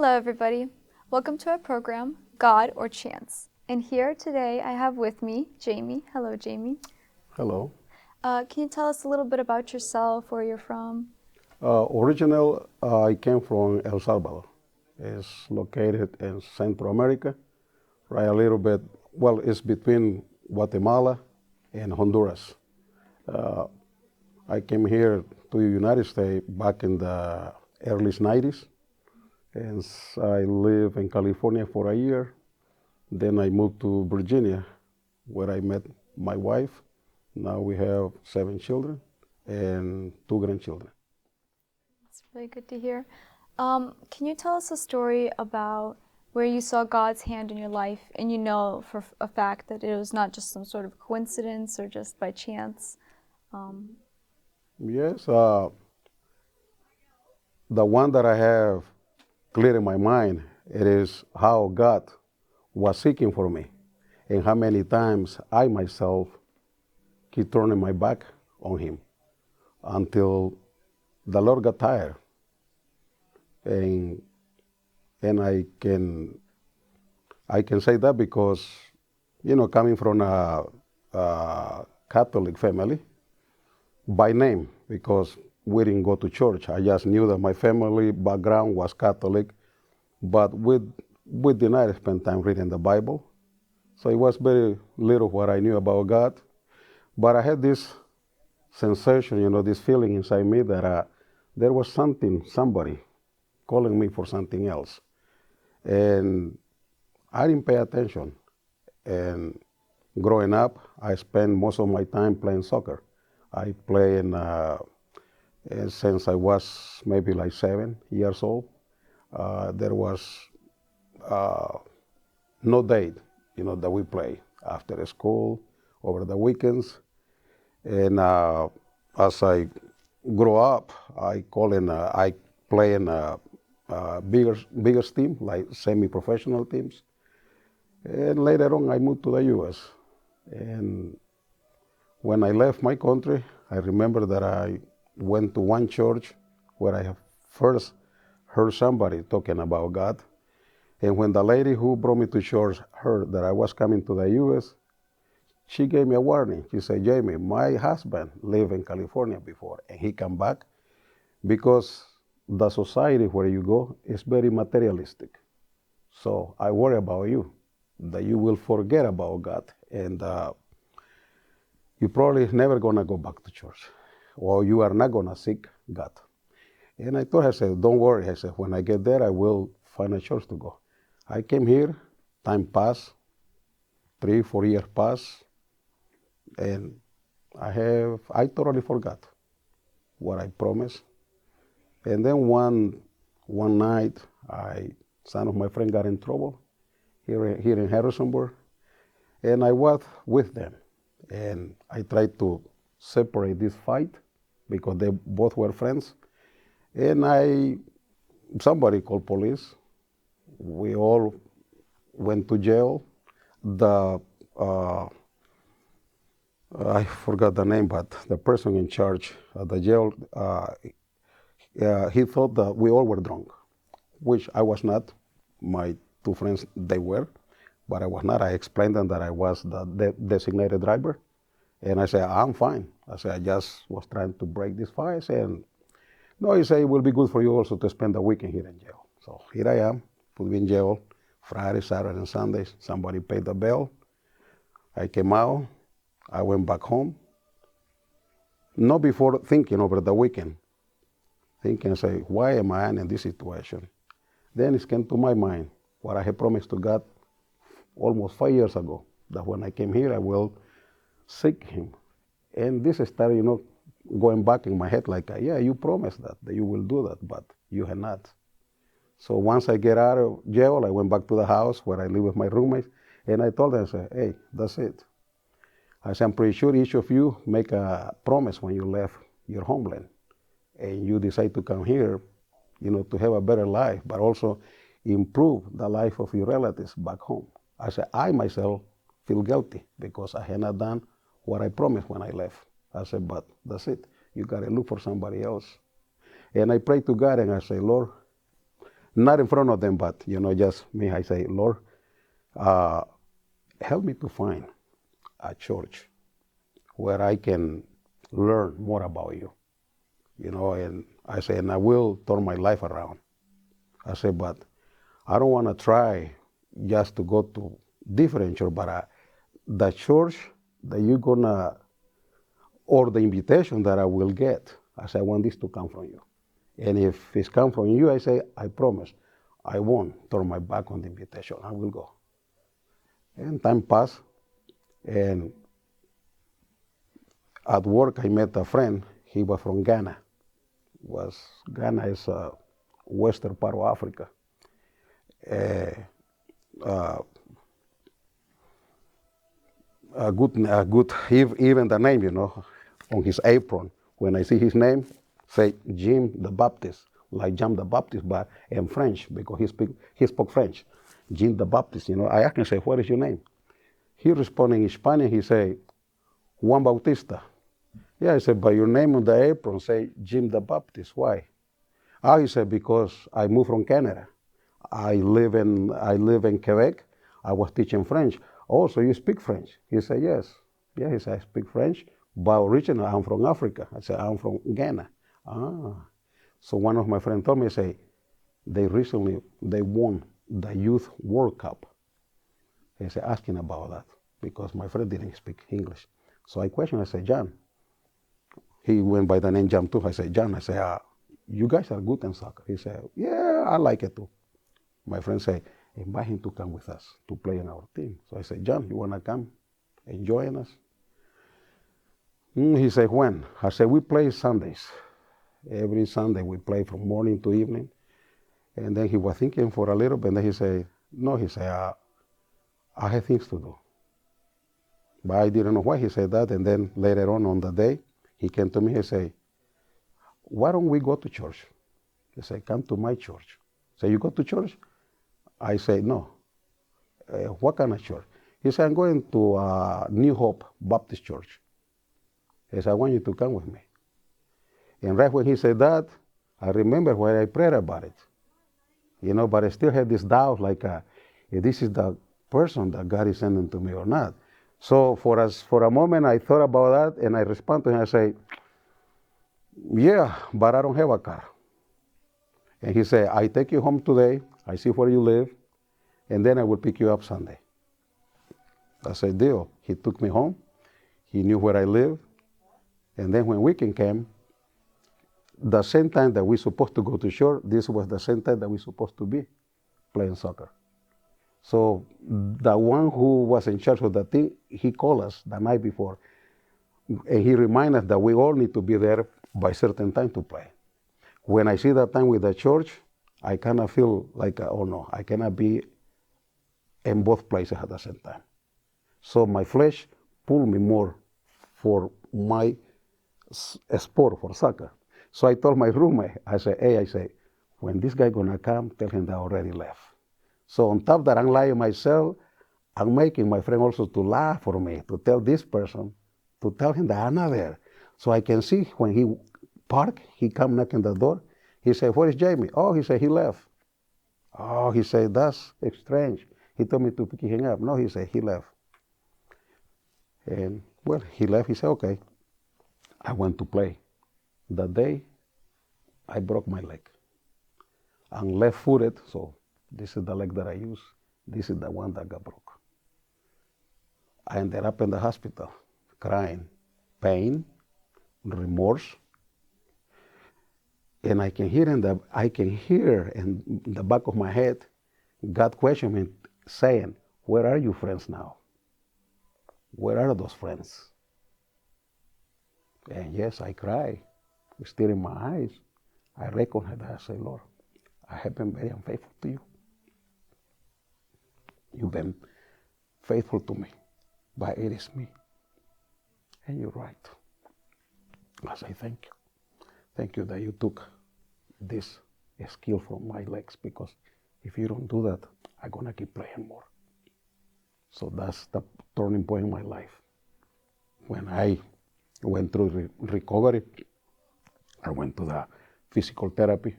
Hello, everybody. Welcome to our program, God or Chance. And here today I have with me Jamie. Hello, Jamie. Hello. Can you tell us a little bit about yourself, where you're from? I came from El Salvador. It's located in Central America, right a little bit, well, it's between Guatemala and Honduras. Uh, I came here to the United States back in the early 90s, and I lived in California for a year. Then I moved to Virginia, where I met my wife. Now we have 7 children and 2 grandchildren. It's really good to hear. Can you tell us a story about where you saw God's hand in your life and you know for a fact that it was not just some sort of coincidence or just by chance? Yes, the one that I have clear in my mind, it is how God was seeking for me and how many times I myself keep turning my back on him until the Lord got tired. And I can say that because, coming from a Catholic family, by name, because we didn't go to church. I just knew that my family background was Catholic, but we did not spend time reading the Bible. So it was very little what I knew about God. But I had this sensation, this feeling inside me that there was somebody calling me for something else. And I didn't pay attention. And growing up, I spent most of my time playing soccer. I played since I was maybe like 7 years old. There was no date, that we play after school, over the weekends. And as I grew up, I play in bigger team, like semi-professional teams. And later on, I moved to the U.S. And when I left my country, I remember that I went to one church where I have first heard somebody talking about God. And when the lady who brought me to church heard that I was coming to the U.S., she gave me a warning. She said, Jamie, my husband lived in California before, and he came back because the society where you go is very materialistic. So I worry about you, that you will forget about God, and you're probably never going to go back to church, or you are not going to seek God. And I told her, I said, don't worry. I said, when I get there, I will find a church to go. I came here, time passed, 3-4 years passed, and I totally forgot what I promised. And then one night, some of my friends got in trouble here in Harrisonburg, and I was with them. And I tried to separate this fight because they both were friends. And somebody called police. We all went to jail. I forgot the name, but the person in charge of the jail, he thought that we all were drunk, which I was not. My 2 friends, they were, but I was not. I explained them that I was the designated driver. And I said, I'm fine. I said, I just was trying to break this fight. And no, he said, it will be good for you also to spend the weekend here in jail. So here I am, put me in jail Friday, Saturday, and Sundays. Somebody paid the bill. I came out. I went back home. Not before thinking over the weekend. Thinking, say, why am I in this situation? Then it came to my mind what I had promised to God almost 5 years ago, that when I came here, I will seek him. And this started, going back in my head like, yeah, you promised that you will do that, but you have not. So once I get out of jail, I went back to the house where I live with my roommates, and I told them, I said, hey, that's it. I said, I'm pretty sure each of you make a promise when you left your homeland, and you decide to come here, to have a better life, but also improve the life of your relatives back home. I said, I myself feel guilty because I had not done what I promised when I left. I said, but that's it. You got to look for somebody else. And I prayed to God and I said, Lord, not in front of them, but just me. I say, Lord, help me to find a church where I can learn more about you. And I say, and I will turn my life around. I say, but I don't want to try just to go to different church, but the church that you're gonna, or the invitation that I will get, I say, I want this to come from you. And if it's come from you, I say, I promise, I won't turn my back on the invitation. I will go. And time passed, and at work I met a friend. He was from Ghana. Ghana is a western part of Africa. Uh, a good, even the name, on his apron. When I see his name, say Jim the Baptist, like John the Baptist, but in French, because he spoke French. Jim the Baptist, I asked him, say, what is your name? He responded in Spanish, he said, Juan Bautista. Yeah, I said, but your name on the apron say Jim the Baptist, why? He said, because I moved from Canada. I live in Quebec. I was teaching French. Oh, so you speak French? He said, yes. Yeah, he said, I speak French, but originally I'm from Africa. I said, I'm from Ghana. So one of my friends told me, say, they won the Youth World Cup. He said, asking about that, because my friend didn't speak English. So I questioned, I said, John. He went by the name John too. I said, John, I said, you guys are good in soccer. He said, yeah, I like it too. My friend said, invite him to come with us to play in our team. So I said, John, you want to come and join us? He said, when? I said, we play Sundays. Every Sunday we play from morning to evening. And then he was thinking for a little bit, and then he said, no, he said, I have things to do. But I didn't know why he said that. And then later on the day, he came to me and said, why don't we go to church? He said, come to my church. So you go to church? I said, no. What kind of church? He said, I'm going to New Hope Baptist Church. He said, I want you to come with me. And right when he said that, I remember when I prayed about it. But I still had this doubt, like, if this is the person that God is sending to me or not. So for a moment, I thought about that, and I responded to him. I say, yeah, but I don't have a car. And he said, I take you home today. I see where you live, and then I will pick you up Sunday. I said, deal. He took me home. He knew where I live. And then when weekend came, the same time that we supposed to go to church, this was the same time that we supposed to be playing soccer. So the one who was in charge of the team, he called us the night before, and he reminded us that we all need to be there by certain time to play. When I see that time with the church, I kind of feel like, oh no, I cannot be in both places at the same time. So my flesh pulled me more for my sport, for soccer. So I told my roommate, I said, hey, when this guy gonna come, tell him that I already left. So on top that I'm lying myself, I'm making my friend also to laugh for me, to tell this person, to tell him that I'm not there. So I can see when he park, he come knocking the door. He said, where is Jamie? Oh, he said, he left. Oh, he said, that's strange. He told me to pick him up. No, he said, he left. And, well, he left. He said, okay. I went to play. That day, I broke my leg. I'm left-footed, so this is the leg that I use. This is the one that got broke. I ended up in the hospital, crying, pain, remorse. And I can hear in the back of my head, God questioned me, saying, where are your friends now? Where are those friends? And yes, I cry, still in my eyes. I recognize that. I say, Lord, I have been very unfaithful to you. You've been faithful to me, but it is me. And you're right. I say, thank you. Thank you that you took this skill from my legs, because if you don't do that, I'm going to keep playing more. So that's the turning point in my life. When I went through recovery, I went to the physical therapy.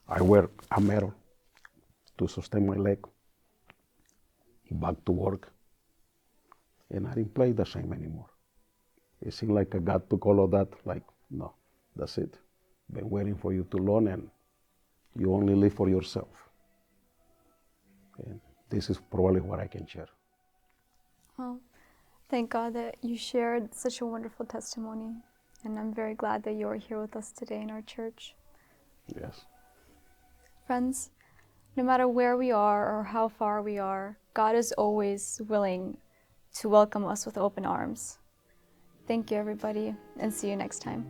I wear a medal to sustain my leg, back to work, and I didn't play the same anymore. It seemed like God took all of that, like, no, that's it. Been waiting for you to learn, and you only live for yourself. And this is probably what I can share. Well, thank God that you shared such a wonderful testimony. And I'm very glad that you are here with us today in our church. Yes. Friends, no matter where we are or how far we are, God is always willing to welcome us with open arms. Thank you, everybody, and see you next time.